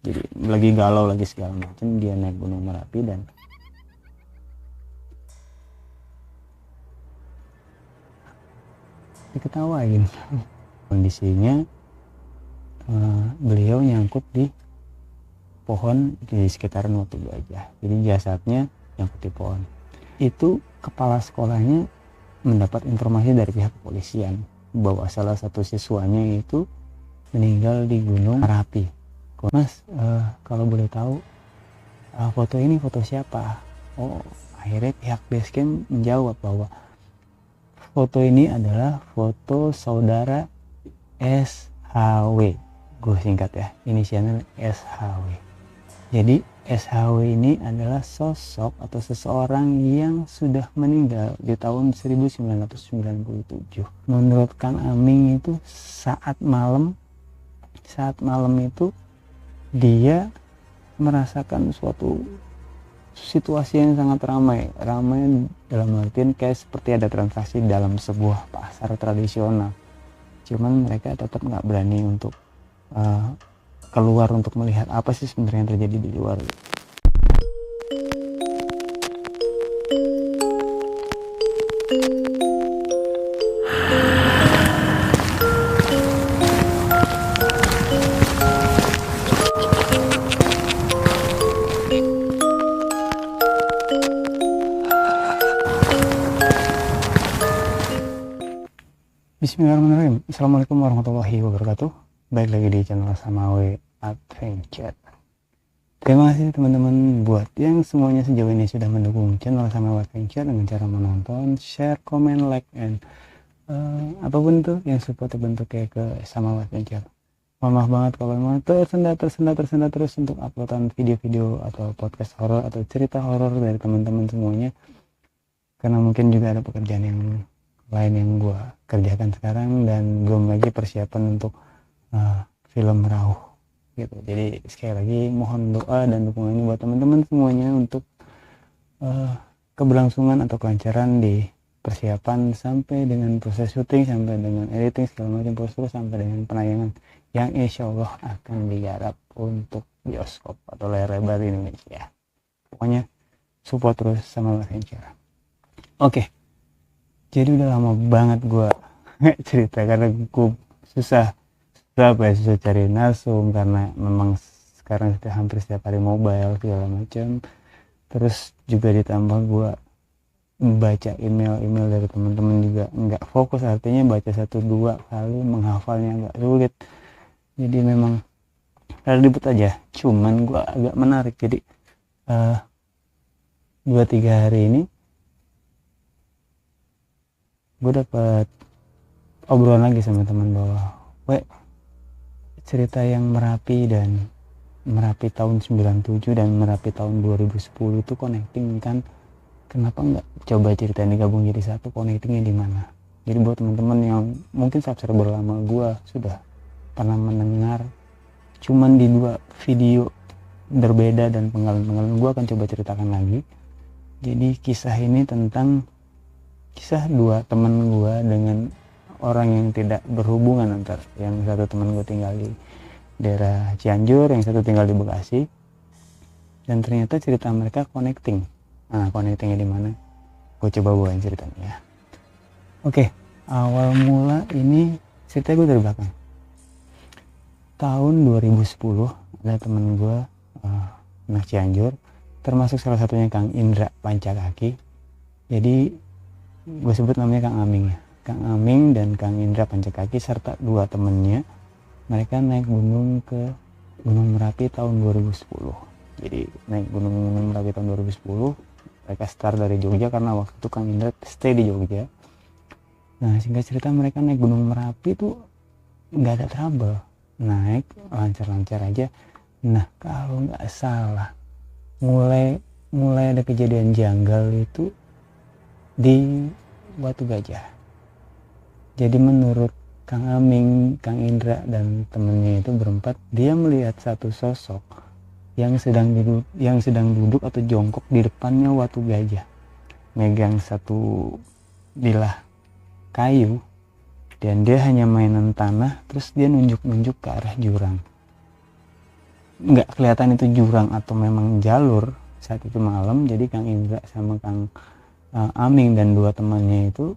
Jadi lagi galau, lagi segala macam, dia naik Gunung Merapi dan diketawain. Kondisinya beliau nyangkut di pohon di sekitaran Watu Gajah. Jadi jasadnya nyangkut di pohon. Itu kepala sekolahnya mendapat informasi dari pihak kepolisian bahwa salah satu siswanya itu meninggal di Gunung Merapi. Mas, kalau boleh tahu, foto ini foto siapa? Oh, akhirnya pihak basecamp menjawab bahwa foto ini adalah foto saudara SHW. Gue singkat ya, inisialnya SHW. Jadi SHW ini adalah sosok atau seseorang yang sudah meninggal di tahun 1997. Menurut Kang Aming itu saat malam itu dia merasakan suatu situasi yang sangat ramai dalam artian kayak seperti ada transaksi dalam sebuah pasar tradisional. Cuman mereka tetap nggak berani untuk keluar untuk melihat apa sih sebenarnya yang terjadi di luar. Bismillahirrahmanirrahim. Assalamualaikum warahmatullahi wabarakatuh. Baik lagi di channel Samawe Adventure. Terima kasih teman-teman buat yang semuanya sejauh ini sudah mendukung channel Samawe Adventure dengan cara menonton, share, komen, like, and apapun itu yang support bentuk kayak ke Samawe Adventure. Mohon maaf banget kalau memang tersendat terus untuk uploadan video-video atau podcast horor atau cerita horor dari teman-teman semuanya, karena mungkin juga ada pekerjaan yang lain yang gue kerjakan sekarang dan belum lagi persiapan untuk film Rauh gitu. Jadi sekali lagi mohon doa dan dukungannya buat teman-teman semuanya untuk keberlangsungan atau kelancaran di persiapan sampai dengan proses syuting, sampai dengan editing segala macam proses sampai dengan penayangan yang insya Allah akan digarap untuk bioskop atau layar lebar di Indonesia. Pokoknya support terus sama Adventure. Oke. Jadi udah lama banget gue cerita karena gue susah cari narsum karena memang sekarang hampir setiap hari mobile segala macam. Terus juga ditambah gue baca email dari teman-teman juga nggak fokus, artinya baca 1-2 kali menghafalnya agak sulit. Jadi memang ribet aja. Cuman gue agak menarik. Jadi 2-3 hari ini gue dapat obrolan lagi sama teman bahwa cerita yang Merapi tahun 97 dan Merapi tahun 2010 itu connecting kan, kenapa nggak coba cerita ini gabung jadi satu, connectingnya di mana. Jadi buat teman-teman yang mungkin subscriber lama gue sudah pernah mendengar cuman di 2 video berbeda dan pengalaman gue akan coba ceritakan lagi. Jadi kisah ini tentang kisah 2 teman gue dengan orang yang tidak berhubungan, antar yang satu teman gue tinggal di daerah Cianjur, yang satu tinggal di Bekasi, dan ternyata cerita mereka connecting. Nah, connectingnya di mana? Gue coba bawain ceritanya ya. Oke, awal mula ini cerita gue dari belakang. Tahun 2010 ada teman gue anak Cianjur, termasuk salah satunya Kang Indra Pancakaki. Jadi gue sebut namanya Kang Aming ya. Kang Aming dan Kang Indra Pancakaki serta 2 temennya, mereka naik gunung ke Gunung Merapi tahun 2010. Jadi naik Gunung Merapi tahun 2010, mereka start dari Jogja karena waktu itu Kang Indra stay di Jogja. Nah, singkat cerita mereka naik Gunung Merapi tuh nggak ada trouble, naik lancar-lancar aja. Nah, kalau nggak salah mulai ada kejadian janggal itu di Watu Gajah. Jadi menurut Kang Aming, Kang Indra dan temennya itu berempat, dia melihat satu sosok yang sedang duduk atau jongkok di depannya Watu Gajah, megang satu bilah kayu, dan dia hanya mainan tanah, terus dia nunjuk-nunjuk ke arah jurang. nggak kelihatan itu jurang atau memang jalur saat itu malam. Jadi Kang Indra sama Kang Aming dan dua temannya itu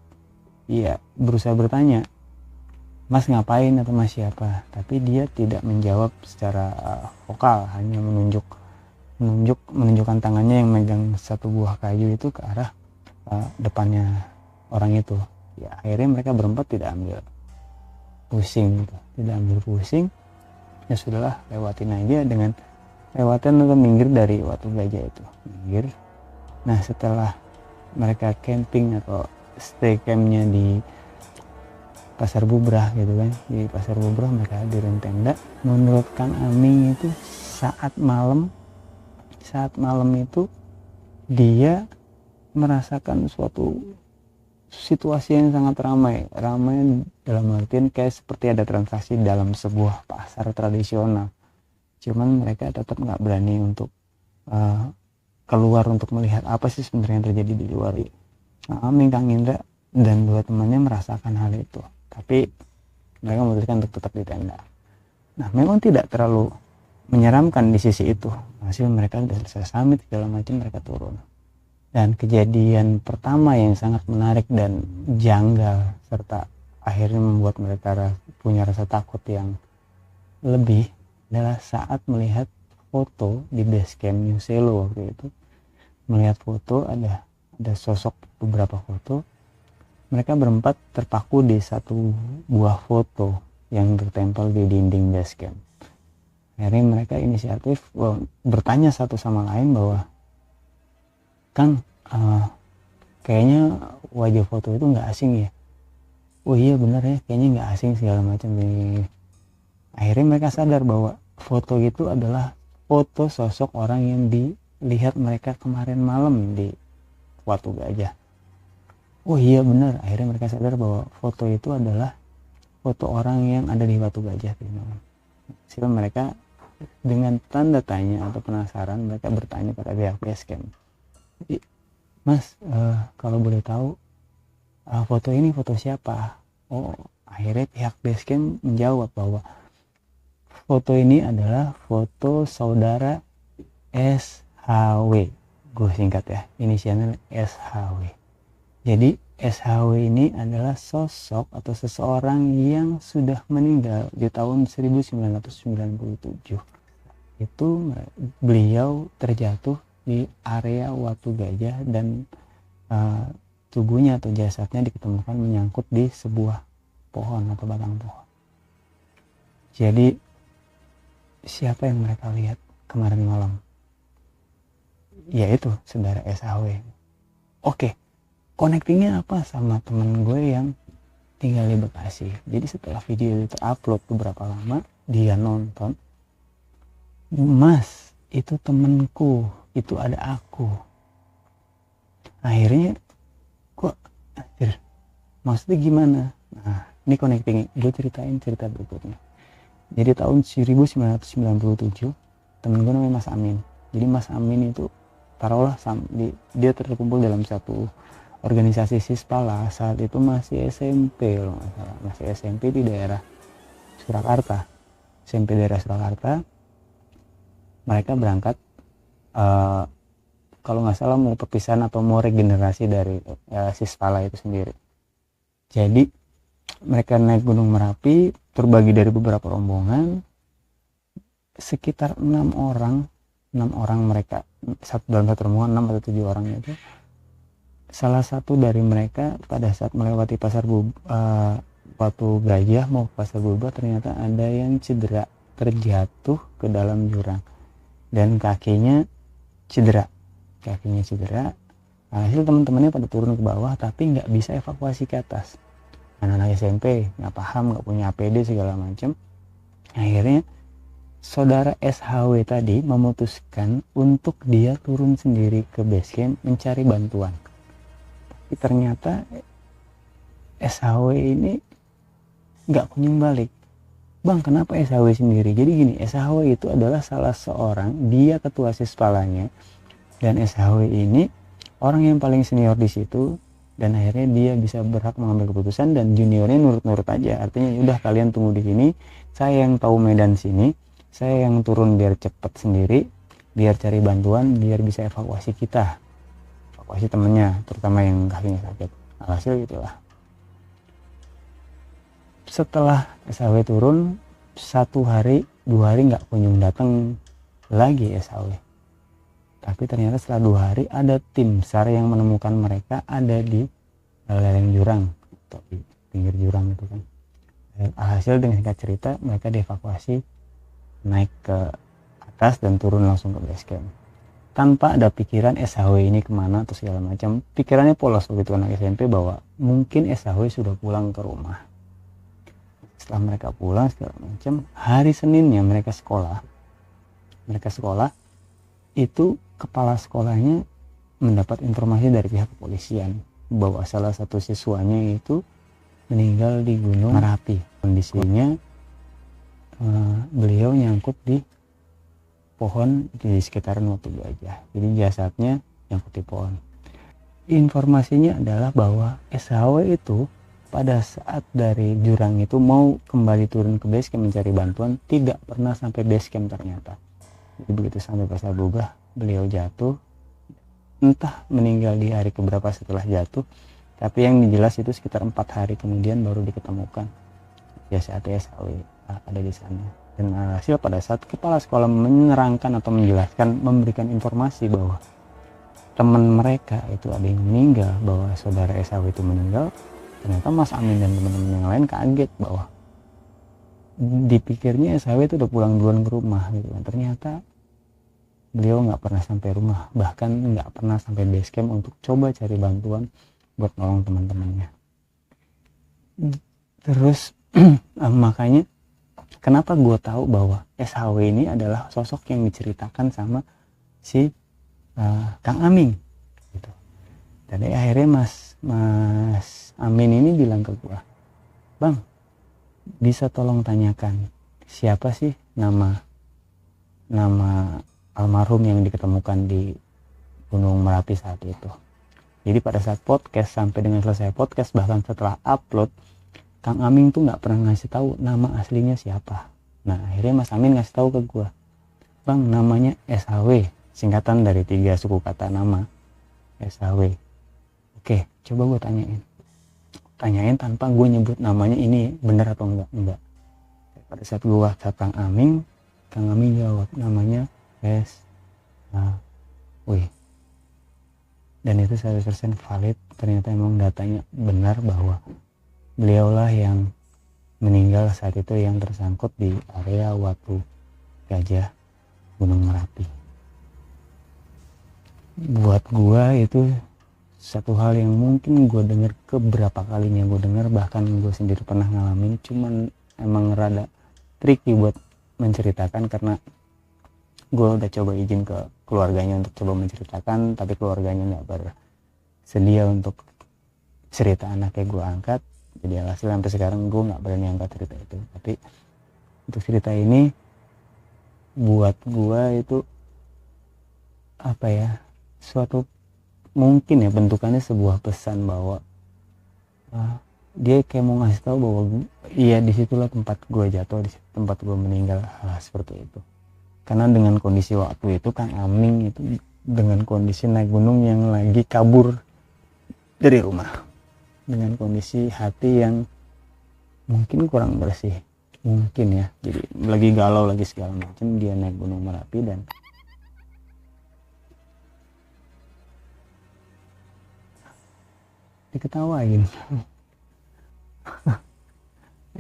ya berusaha bertanya, Mas ngapain atau Mas siapa, tapi dia tidak menjawab secara vokal, hanya menunjukkan tangannya yang megang satu buah kayu itu ke arah depannya orang itu. Ya akhirnya mereka berempat tidak ambil pusing gitu. Ya sudahlah, lewatin aja dengan lewatin atau minggir dari Watu Gajah itu, minggir. Nah setelah mereka camping atau stay campnya di Pasar Bubrah gitu kan, di Pasar Bubrah mereka hadirin tenda. Menurut Kang Aming itu saat malam itu dia merasakan suatu situasi yang sangat ramai dalam artian kayak seperti ada transaksi dalam sebuah pasar tradisional. Cuman mereka tetap nggak berani untuk keluar untuk melihat apa sih sebenarnya yang terjadi di luar. Aming, Kang Indra dan dua temannya merasakan hal itu, tapi mereka memutuskan untuk tetap di tenda. Nah memang tidak terlalu menyeramkan di sisi itu. Hasil mereka sudah selesai summit segala macam, mereka turun. Dan kejadian pertama yang sangat menarik dan janggal serta akhirnya membuat mereka punya rasa takut yang lebih adalah saat melihat foto di base camp New Selo waktu itu. Melihat foto, ada sosok beberapa foto. Mereka berempat terpaku di satu buah foto yang tertempel di dinding base camp. Akhirnya mereka inisiatif bertanya satu sama lain bahwa, Kang, kayaknya wajah foto itu nggak asing ya? Oh iya benar ya, kayaknya nggak asing segala macam. Akhirnya mereka sadar bahwa foto itu adalah foto sosok orang yang dilihat mereka kemarin malam di Watu Gajah. Oh iya benar, akhirnya mereka sadar bahwa foto itu adalah foto orang yang ada di Watu Gajah. Sehingga mereka dengan tanda tanya atau penasaran, mereka bertanya pada pihak base camp, Mas, kalau boleh tahu foto ini foto siapa? Oh, akhirnya pihak base camp menjawab bahwa foto ini adalah foto saudara SHW. Gue singkat ya, inisialnya SHW. Jadi SHW ini adalah sosok atau seseorang yang sudah meninggal di tahun 1997. Itu beliau terjatuh di area Watu Gajah dan tubuhnya atau jasadnya diketemukan menyangkut di sebuah pohon atau batang pohon. Jadi siapa yang mereka lihat kemarin malam? Yaitu saudara SHW. Oke. Connectingnya apa sama temen gue yang tinggal di Bekasi. Jadi setelah video itu upload beberapa lama, dia nonton, Mas, itu temenku, itu ada aku. Akhirnya kok maksudnya gimana? Nah ini connecting, gue ceritain cerita berikutnya. Jadi tahun 1997 temen gue namanya Mas Amin. Jadi Mas Amin itu taruhlah dia terkumpul dalam satu organisasi Sispala. Saat itu masih SMP loh, masih SMP di daerah Surakarta. SMP daerah Surakarta. Mereka berangkat kalau nggak salah mau perpisahan atau mau regenerasi dari Sispala itu sendiri. Jadi mereka naik Gunung Merapi, terbagi dari beberapa rombongan, sekitar 6 orang mereka dalam satu rombongan, 6 atau 7 orang itu. Salah satu dari mereka pada saat melewati Watu Gajah mau ke Pasar Bubrah, ternyata ada yang cedera, terjatuh ke dalam jurang dan kakinya cedera. Hasil teman-temannya pada turun ke bawah tapi nggak bisa evakuasi ke atas. Anak-anak SMP nggak paham, nggak punya APD segala macam. Akhirnya saudara SHW tadi memutuskan untuk dia turun sendiri ke base camp mencari bantuan. Tapi ternyata SHW ini nggak kunjung balik. Bang, kenapa SHW sendiri? Jadi gini, SHW itu adalah salah seorang, dia ketua Sispalanya, dan SHW ini orang yang paling senior di situ, dan akhirnya dia bisa berhak mengambil keputusan dan juniornya nurut-nurut aja. Artinya udah kalian tunggu di sini, saya yang tahu medan sini, saya yang turun biar cepet sendiri, biar cari bantuan, biar bisa evakuasi kita, evakuasi temennya, terutama yang kakinya sakit. Alhasil gitulah. Setelah SAW turun, 1 hari 2 hari nggak kunjung datang lagi SAW. Tapi ternyata setelah 2 hari ada tim SAR yang menemukan mereka ada di lereng jurang atau di pinggir jurang itu kan. Alhasil dengan singkat cerita mereka dievakuasi naik ke atas dan turun langsung ke base camp. Tanpa ada pikiran SAW ini kemana atau segala macam. Pikirannya polos begitu anak SMP bahwa mungkin SAW sudah pulang ke rumah. Setelah mereka pulang segala macam, hari Seninnya mereka sekolah itu kepala sekolahnya mendapat informasi dari pihak kepolisian bahwa salah satu siswanya itu meninggal di Gunung Merapi. Kondisinya beliau nyangkut di pohon di sekitaran Watu Gajah, jadi jasadnya nyangkut di pohon. Informasinya adalah bahwa SAW itu pada saat dari jurang itu mau kembali turun ke base camp mencari bantuan, tidak pernah sampai base camp ternyata. Jadi begitu sampai Pasar Bugah, beliau jatuh, entah meninggal di hari keberapa setelah jatuh, tapi yang jelas itu sekitar 4 hari kemudian baru diketemukan jasadnya SAW ada di sana. Dan hasil pada saat kepala sekolah menerangkan atau menjelaskan, memberikan informasi bahwa teman mereka itu ada yang meninggal, bahwa saudara SAW itu meninggal, ternyata Mas Amin dan teman-teman yang lain kaget bahwa dipikirnya SAW itu udah pulang duluan ke rumah gitu kan. Ternyata beliau nggak pernah sampai rumah, bahkan nggak pernah sampai base camp untuk coba cari bantuan buat nolong teman-temannya. Terus makanya kenapa gue tahu bahwa SAW ini adalah sosok yang diceritakan sama si Kang Aming gitu. Jadi akhirnya Mas Amin ini bilang ke gua, "Bang, bisa tolong tanyakan siapa sih nama almarhum yang diketemukan di Gunung Merapi saat itu?" Jadi pada saat podcast, sampai dengan selesai podcast, bahkan setelah upload, Kang Amin tuh nggak pernah ngasih tahu nama aslinya siapa. Nah akhirnya Mas Amin ngasih tahu ke gua, "Bang, namanya SAW, singkatan dari 3 suku kata nama, SAW." Oke, coba gue tanyain tanpa gue nyebut namanya ini benar atau enggak. Pada saat gue WhatsApp Kang Aming jawab namanya SAW. Dan itu 100% valid, ternyata emang datanya benar bahwa beliaulah yang meninggal saat itu yang tersangkut di area Watu Gajah Gunung Merapi. Buat gue itu satu hal yang mungkin gue dengar keberapa kalinya gue dengar, bahkan gue sendiri pernah ngalamin, cuman emang rada tricky buat menceritakan karena gue udah coba izin ke keluarganya untuk coba menceritakan, tapi keluarganya nggak bersedia untuk cerita anaknya gue angkat. Jadi alhasil sampai sekarang gue nggak berani angkat cerita itu. Tapi untuk cerita ini buat gue itu apa ya, suatu mungkin ya bentukannya sebuah pesan bahwa dia kayak mau ngasih tahu bahwa iya disitulah tempat gue jatuh, di tempat gue meninggal, seperti itu. Karena dengan kondisi waktu itu Kang Aming itu dengan kondisi naik gunung yang lagi kabur dari rumah, dengan kondisi hati yang mungkin kurang bersih, mungkin ya, jadi lagi galau lagi segala macam, dia naik Gunung Merapi dan diketawain.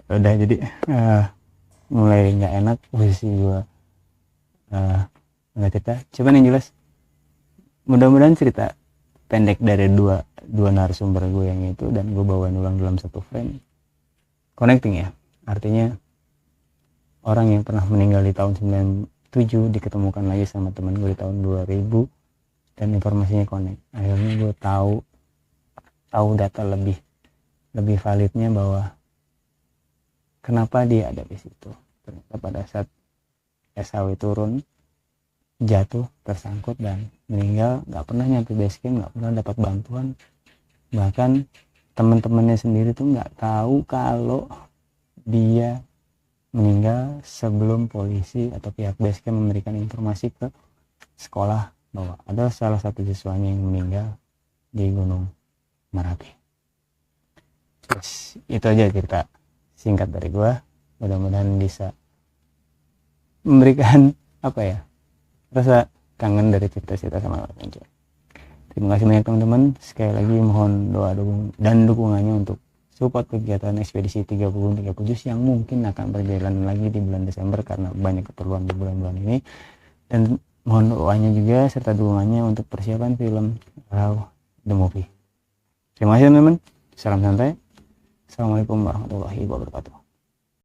Udah jadi mulai nggak enak posisi gue nggak cerita. Cuman yang jelas mudah-mudahan cerita pendek dari dua narasumber gue yang itu dan gue bawain ulang dalam satu frame connecting ya. Artinya orang yang pernah meninggal di tahun 97 diketemukan lagi sama teman gue di tahun 2000 dan informasinya connect. Akhirnya gue tahu data lebih validnya bahwa kenapa dia ada di situ. Ternyata pada saat SAW turun, jatuh, tersangkut dan meninggal, nggak pernah nyampe base camp, nggak pernah dapat bantuan. Bahkan teman-temannya sendiri tuh nggak tahu kalau dia meninggal sebelum polisi atau pihak basecamp memberikan informasi ke sekolah bahwa ada salah satu siswanya yang meninggal di Gunung Merapi. Yes, itu aja cerita singkat dari gua. Mudah-mudahan bisa memberikan rasa kangen dari cerita-cerita sama Ranger. Terima kasih banyak teman-teman. Sekali lagi mohon doa dan dukungannya untuk support kegiatan ekspedisi 30 juz yang mungkin akan berjalan lagi di bulan Desember karena banyak keperluan di bulan-bulan ini, dan mohon doanya juga serta dukungannya untuk persiapan film Raw the Movie. Terima kasih teman-teman. Salam santai. Assalamualaikum warahmatullahi wabarakatuh.